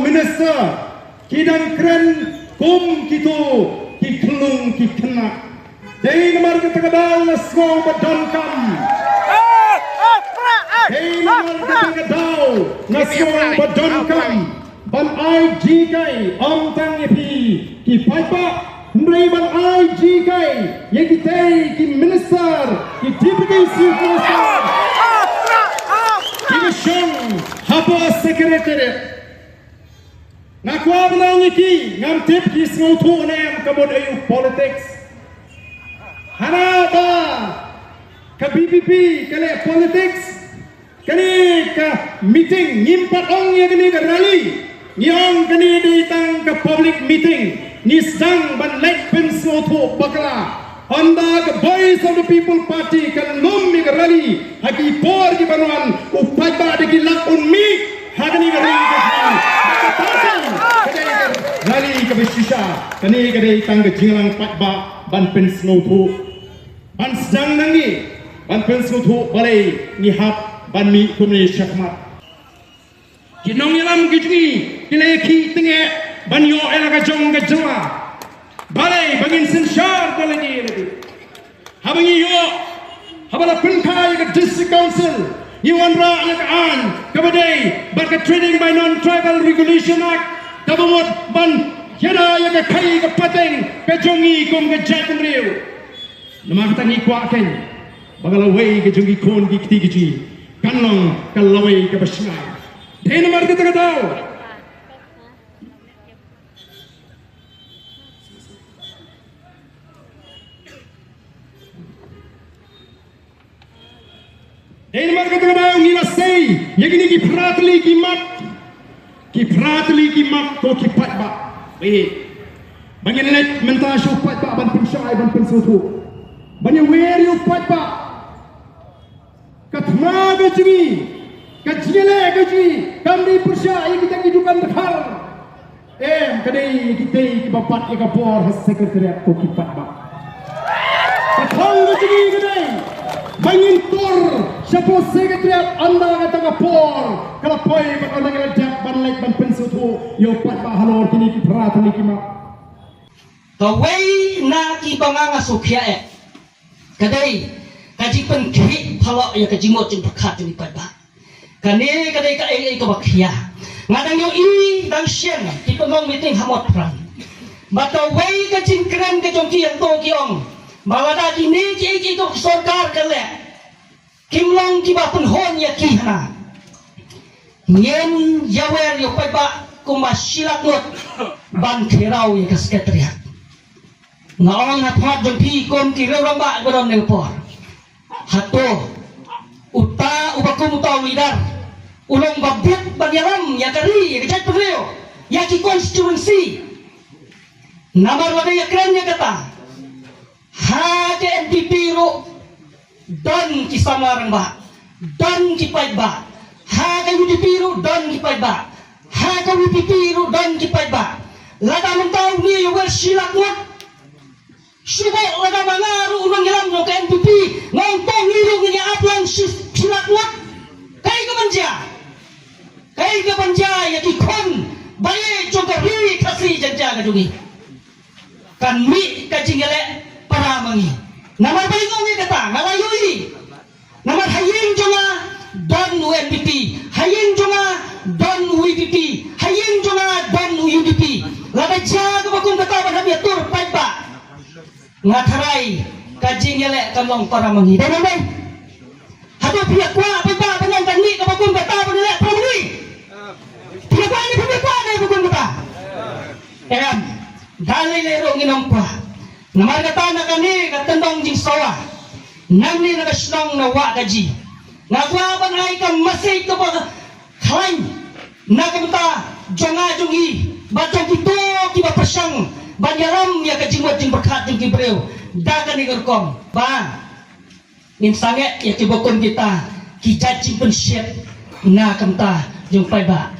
minister kidang keren kum kitu ki kelung ki kena dei nomor ketegadal nasgo badonkam dei nomor ketegadal nasgo badonkam ban ai jikai om tang yepi ki paipa Ndai ban ai jikai ye ki tei ki minister ki deputy chief minister ki shong habo secretary na kwa bna ngiki ngam tip ki snothu nem kabod ayu politics hana ba ka BPP kale politics kani ka meeting ngimpat ong ye kani ka rally nyong kani di tang ka public meeting ni sang ban lek pen snothu bakla anda ka voice of the people party kan nom mi ka rally haki por ki banwan upai ba de ki lak un mi hagani ka rally Nali ke bersisa, kini kedai tangga jinglang patba ban pen snothu, ban sedang nangi, ban pen snothu balai nihap ban mi kumni syakmat. Kinong yalam kijungi, kilai ki tengah ban yo elaka jong kejela, balai bangin sensyar balai lagi. Habangi yo, habala penkai ke district council, Iwan ra elaka an, kabadai, ban ke trading by non-tribal regulation act. Kabumot ban yada yaga kai ka pateng ka jongi kom ka jatin riu nama kata ni kwa ken bagala wei ka jongi kon ki kiti ki kanong ka lawai ka basnga dei namar kita ka tau dei namar kita ka tau ngina sei yagini ki pratli ki mat ki pratli ki mak ko ki patba bangin let mentasyo patba ban pensai ban pensutu bangin where you patba katma gajmi kajile gajmi kamdi persai kita hidupan dekhar kadai kita ki bapat ki kapor has sekretariat ko ki patba kathang gajmi kadai bangin tor siapa sekretariat anda kata kapor kalau poi ban anda kata ban lek ban pensutu yo patba halor kini ki pratli ki mak Kawai na ki banganga sukya kadai kaji penkhi phalo ya kaji mo jin pakhat ni patba kane kadai ka ai ka bakhia ngadang yo i dang sien ki pemong meeting hamot pran batawai ka jin kran ka jong ki yang to ki ong balada ki ni ki to sarkar kale kimlong ki ba pun hon ya ki na nyen yawer yo patba kumasilak ngot ban kherau ya ka sekretariat ngaong hathat jong pi kom ki rong ba godom ne por hato uta ubakum taw lidar ulong babut bagyalam ya kari ya kat preo ya ki constituency namar lagi ya keren ya kata ha ke NDP ro dan ki samarang ba dan ki pai ba ha ke UDP ro dan ki pai ba ha ke UDP ro dan ki pai ba lada mentau ni yo silak ngot Sudah laga mangaru ulang yalam no ke NPP ngontong ngiru ni aplan silak wat kai ke banja ya ki kon baye joga ri khasi janja ga dungi kan mi ka jingale para mangi namar balingo ni kata ngalayui namar hayeng jonga don NPP hayeng jonga don UPP hayeng jonga don UDP laga jaga bakung kata ban habia tur paipa ngatarai kajing yelek kamong para mangi dan dan hado pihak kwa apa banyak kan ni kabakun bata banyak pramani pihak kwa ni bakun bata dalai lero nginong kwa namar kata na kani katendong jing sawa namni na kaslong na wa kaji ngakwa bangai ka masay to ba khain na kamta jonga jongi batong kito ki ba pasang banyaram ya kajimot jing berkat jing kibreu dagan ni gerkom ba nim sange ya kibokon kita ki jajing pensyet na kamta jung pai ba